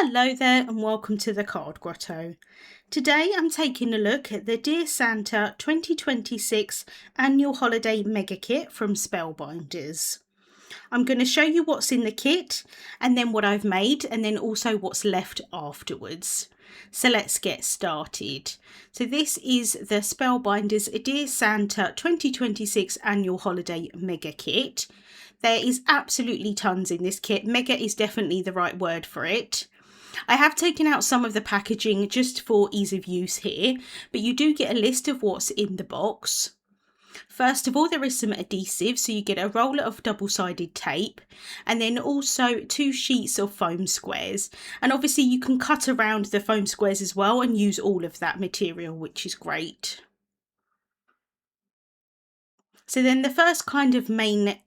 Hello there and welcome to the Card Grotto. Today I'm taking a look at the Dear Santa 2026 Annual Holiday Mega Kit from Spellbinders. I'm going to show you what's in the kit and then what I've made and then also what's left afterwards. So let's get started. So this is the Spellbinders Dear Santa 2026 Annual Holiday Mega Kit. There is absolutely tons in this kit. Mega is definitely the right word for it. I have taken out some of the packaging just for ease of use here, but you do get a list of what's in the box. First of all, there is some adhesive, so you get a roller of double-sided tape and then also 2 sheets of foam squares. And obviously you can cut around the foam squares as well and use all of that material, which is great. So then the first kind of main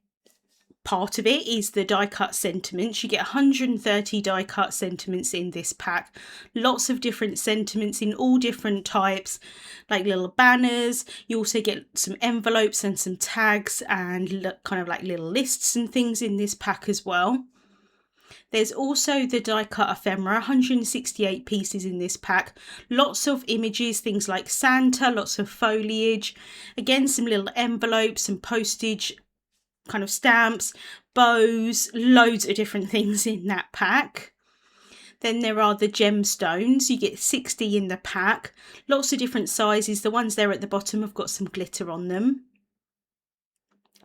part of it is the die cut sentiments. You get 130 die cut sentiments in this pack. Lots of different sentiments in all different types, like little banners. You also get some envelopes and some tags and kind of like little lists and things in this pack as well. There's also the die cut ephemera, 168 pieces in this pack. Lots of images, things like Santa, lots of foliage. Again, some little envelopes, some postage, kind of stamps, bows, loads of different things in that pack. Then there are the gemstones. You get 60 in the pack. Lots of different sizes. The ones there at the bottom have got some glitter on them.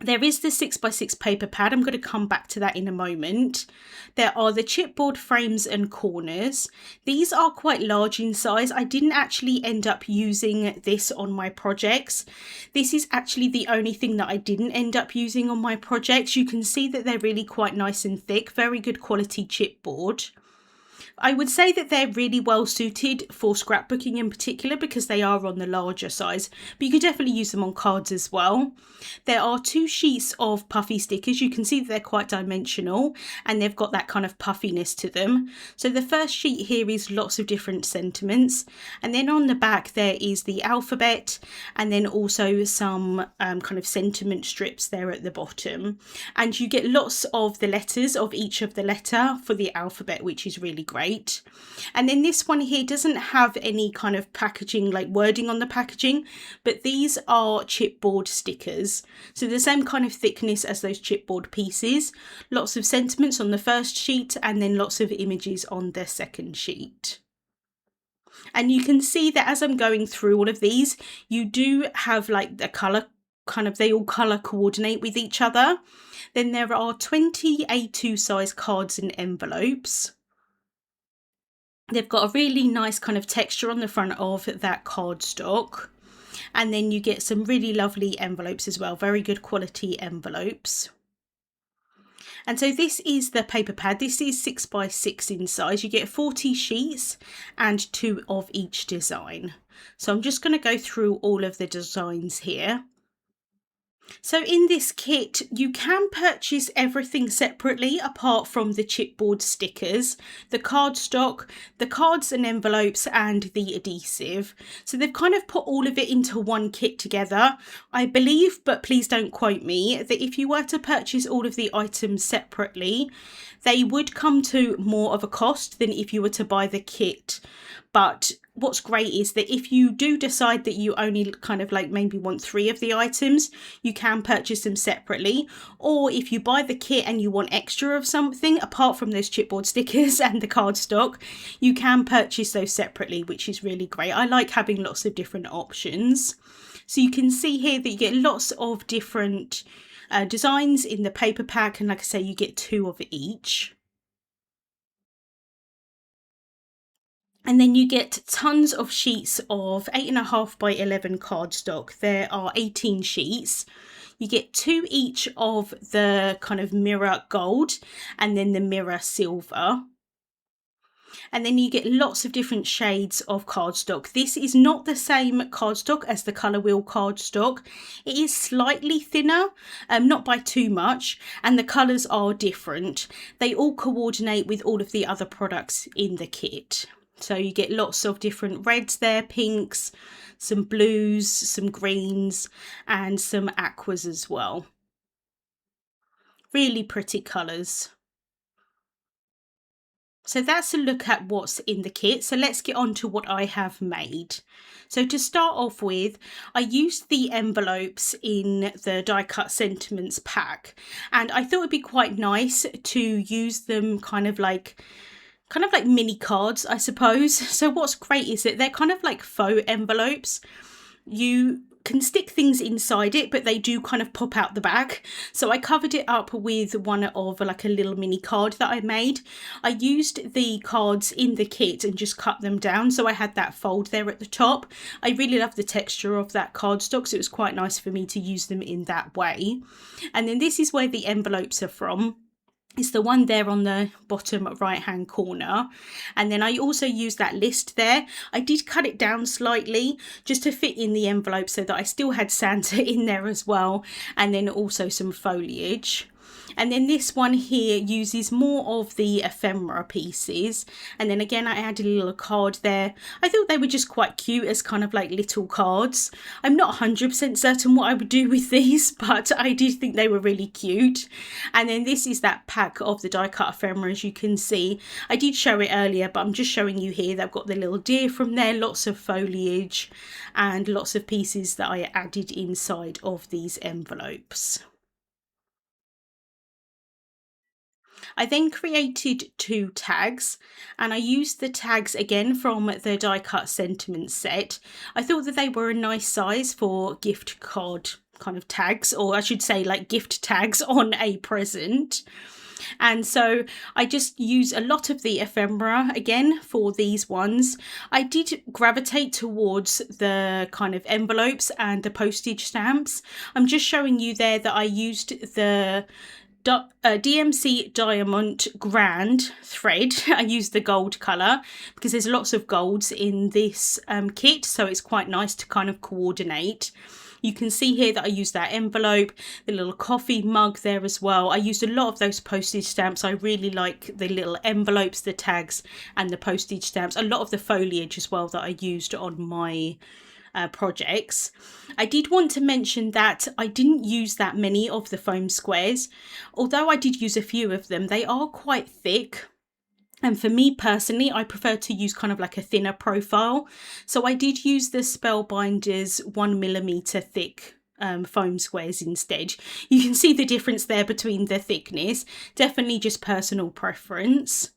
There is the 6x6 paper pad. I'm going to come back to that in a moment. There are the chipboard frames and corners. These are quite large in size. I didn't actually end up using this on my projects. This is actually the only thing that I didn't end up using on my projects. You can see that they're really quite nice and thick, very good quality chipboard. I would say that they're really well suited for scrapbooking in particular because they are on the larger size, but you could definitely use them on cards as well. There are 2 sheets of puffy stickers. You can see that they're quite dimensional and they've got that kind of puffiness to them. So the first sheet here is lots of different sentiments, and then on the back there is the alphabet and then also some kind of sentiment strips there at the bottom, and you get lots of the letters of each of the letter for the alphabet, which is really great. And then this one here doesn't have any kind of packaging, like wording on the packaging, but these are chipboard stickers, so the same kind of thickness as those chipboard pieces. Lots of sentiments on the first sheet and then lots of images on the second sheet. And you can see that as I'm going through all of these, you do have like the colour, kind of, they all colour coordinate with each other. Then there are 20 A2 size cards and envelopes. They've got a really nice kind of texture on the front of that cardstock. And then you get some really lovely envelopes as well, very good quality envelopes. And so this is the paper pad. This is 6x6 in size. You get 40 sheets and 2 of each design. So I'm just going to go through all of the designs here. So in this kit, you can purchase everything separately apart from the chipboard stickers, the cardstock, the cards and envelopes and the adhesive. So they've kind of put all of it into one kit together. I believe, but please don't quote me, that if you were to purchase all of the items separately, they would come to more of a cost than if you were to buy the kit. But what's great is that if you do decide that you only kind of like maybe want 3 of the items, you can purchase them separately. Or if you buy the kit and you want extra of something apart from those chipboard stickers and the cardstock, you can purchase those separately, which is really great. I like having lots of different options. So you can see here that you get lots of different designs in the paper pack, and like I say, you get 2 of each. And then you get tons of sheets of 8.5 by 11 cardstock. There are 18 sheets. You get 2 each of the kind of mirror gold and then the mirror silver. And then you get lots of different shades of cardstock. This is not the same cardstock as the colour wheel cardstock. It is slightly thinner, not by too much, and the colours are different. They all coordinate with all of the other products in the kit. So you get lots of different reds there, pinks, some blues, some greens, and some aquas as well. Really pretty colours. So that's a look at what's in the kit. So let's get on to what I have made. So to start off with, I used the envelopes in the die cut sentiments pack, and I thought it'd be quite nice to use them kind of like mini cards, I suppose. So what's great is that they're kind of like faux envelopes. You can stick things inside it, but they do kind of pop out the back. So I covered it up with one of like a little mini card that I made. I used the cards in the kit and just cut them down, so I had that fold there at the top. I really love the texture of that cardstock, so it was quite nice for me to use them in that way. And then this is where the envelopes are from. It's the one there on the bottom right hand corner, and then I also used that list there. I did cut it down slightly just to fit in the envelope so that I still had Santa in there as well, and then also some foliage. And then this one here uses more of the ephemera pieces, and then again I added a little card there. I thought they were just quite cute as kind of like little cards. I'm not 100% certain what I would do with these, but I did think they were really cute. And then this is that pack of the die cut ephemera. As you can see, I did show it earlier, but I'm just showing you here. They've got the little deer from there, lots of foliage and lots of pieces that I added inside of these envelopes. I then created 2 tags, and I used the tags again from the die cut sentiment set. I thought that they were a nice size for gift card kind of tags, or I should say like gift tags on a present. And so I just use a lot of the ephemera again for these ones. I did gravitate towards the kind of envelopes and the postage stamps. I'm just showing you there that I used the DMC Diamant Grande thread. I used the gold colour because there's lots of golds in this kit, so it's quite nice to kind of coordinate. You can see here that I used that envelope, the little coffee mug there as well. I used a lot of those postage stamps. I really like the little envelopes, the tags and the postage stamps. A lot of the foliage as well that I used on my projects. I did want to mention that I didn't use that many of the foam squares. Although I did use a few of them, they are quite thick. And for me personally, I prefer to use kind of like a thinner profile. So I did use the Spellbinders 1mm thick foam squares instead. You can see the difference there between the thickness, definitely just personal preference.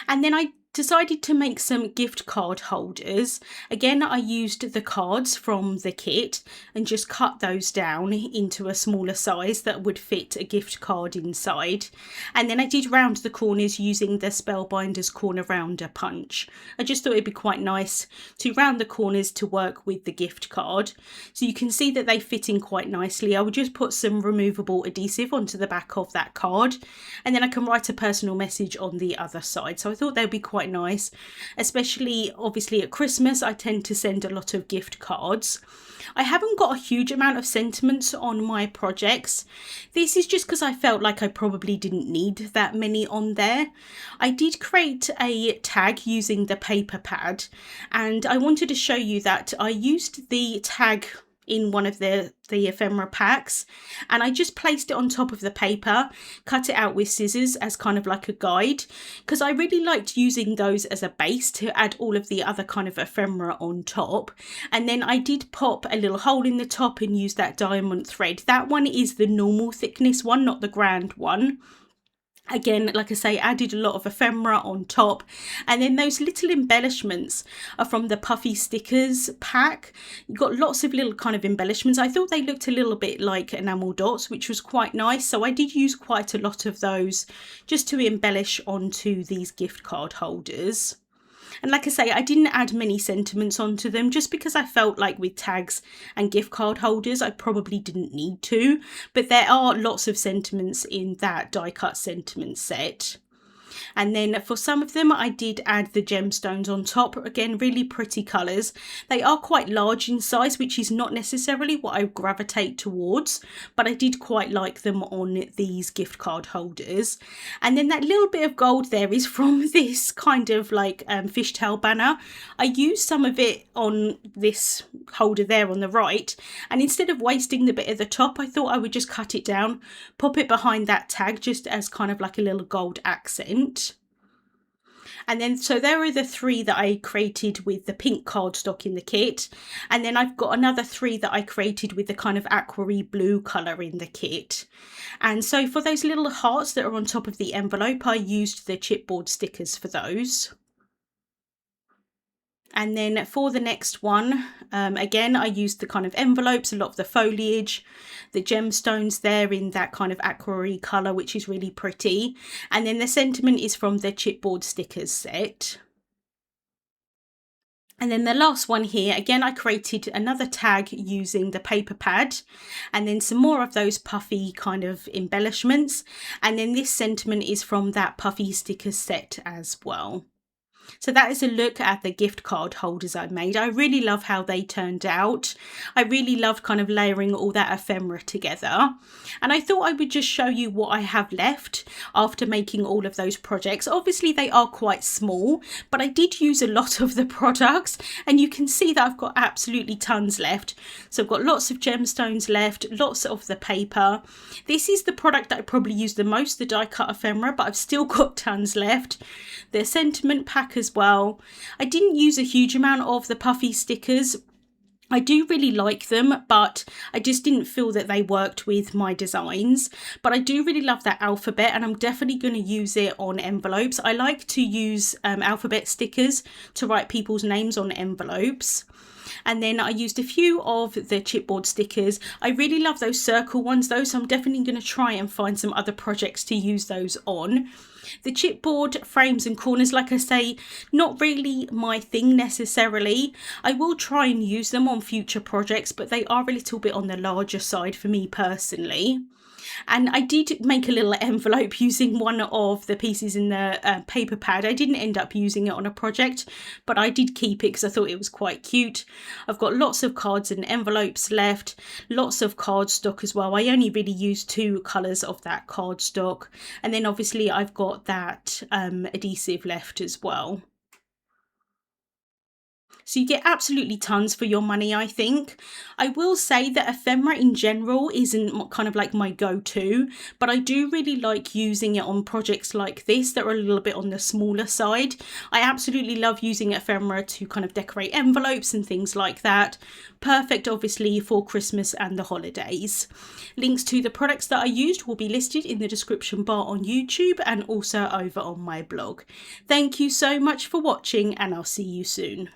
And then I decided to make some gift card holders. Again, I used the cards from the kit and just cut those down into a smaller size that would fit a gift card inside. And then I did round the corners using the Spellbinders corner rounder punch. I just thought it'd be quite nice to round the corners to work with the gift card. So you can see that they fit in quite nicely. I would just put some removable adhesive onto the back of that card, and then I can write a personal message on the other side. So I thought they'd be quite nice, especially obviously at Christmas. I tend to send a lot of gift cards. I haven't got a huge amount of sentiments on my projects. This is just because I felt like I probably didn't need that many on there. I did create a tag using the paper pad, and I wanted to show you that I used the tag in one of the ephemera packs, and I just placed it on top of the paper, cut it out with scissors as kind of like a guide, because I really liked using those as a base to add all of the other kind of ephemera on top. And then I did pop a little hole in the top and use that diamond thread. That one is the normal thickness one, not the grand one. Again, like I say, added a lot of ephemera on top. And then those little embellishments are from the Puffy stickers pack. You've got lots of little kind of embellishments. I thought they looked a little bit like enamel dots, which was quite nice. So I did use quite a lot of those just to embellish onto these gift card holders. And like I say, I didn't add many sentiments onto them just because I felt like with tags and gift card holders, I probably didn't need to. But there are lots of sentiments in that die cut sentiment set. And then for some of them, I did add the gemstones on top. Again, really pretty colours. They are quite large in size, which is not necessarily what I gravitate towards, but I did quite like them on these gift card holders. And then that little bit of gold there is from this kind of like fishtail banner. I used some of it on this holder there on the right, and instead of wasting the bit at the top, I thought I would just cut it down, pop it behind that tag just as kind of like a little gold accent. And then, so there are the 3 that I created with the pink cardstock in the kit. And then I've got another 3 that I created with the kind of aqua blue colour in the kit. And so for those little hearts that are on top of the envelope, I used the chipboard stickers for those. And then for the next one, again, I used the kind of envelopes, a lot of the foliage, the gemstones there in that kind of aqua colour, which is really pretty. And then the sentiment is from the chipboard stickers set. And then the last one here, again, I created another tag using the paper pad, and then some more of those puffy kind of embellishments. And then this sentiment is from that puffy sticker set as well. So that is a look at the gift card holders I made. I really love how they turned out. I really loved kind of layering all that ephemera together. And I thought I would just show you what I have left after making all of those projects. Obviously they are quite small, but I did use a lot of the products, and you can see that I've got absolutely tons left. So I've got lots of gemstones left, lots of the paper. This is the product that I probably use the most, the die cut ephemera, but I've still got tons left. The sentiment pack as well. I didn't use a huge amount of the puffy stickers. I do really like them, but I just didn't feel that they worked with my designs. But I do really love that alphabet, and I'm definitely going to use it on envelopes. I like to use alphabet stickers to write people's names on envelopes. And then I used a few of the chipboard stickers. I really love those circle ones though, so I'm definitely going to try and find some other projects to use those on. The chipboard frames and corners, like I say, not really my thing necessarily. I will try and use them on future projects, but they are a little bit on the larger side for me personally. And I did make a little envelope using one of the pieces in the paper pad. I didn't end up using it on a project, but I did keep it because I thought it was quite cute. I've got lots of cards and envelopes left, lots of cardstock as well. I only really used 2 colours of that cardstock. And then obviously I've got that adhesive left as well. So you get absolutely tons for your money, I think. I will say that ephemera in general isn't kind of like my go-to, but I do really like using it on projects like this that are a little bit on the smaller side. I absolutely love using ephemera to kind of decorate envelopes and things like that. Perfect, obviously, for Christmas and the holidays. Links to the products that I used will be listed in the description bar on YouTube and also over on my blog. Thank you so much for watching, and I'll see you soon.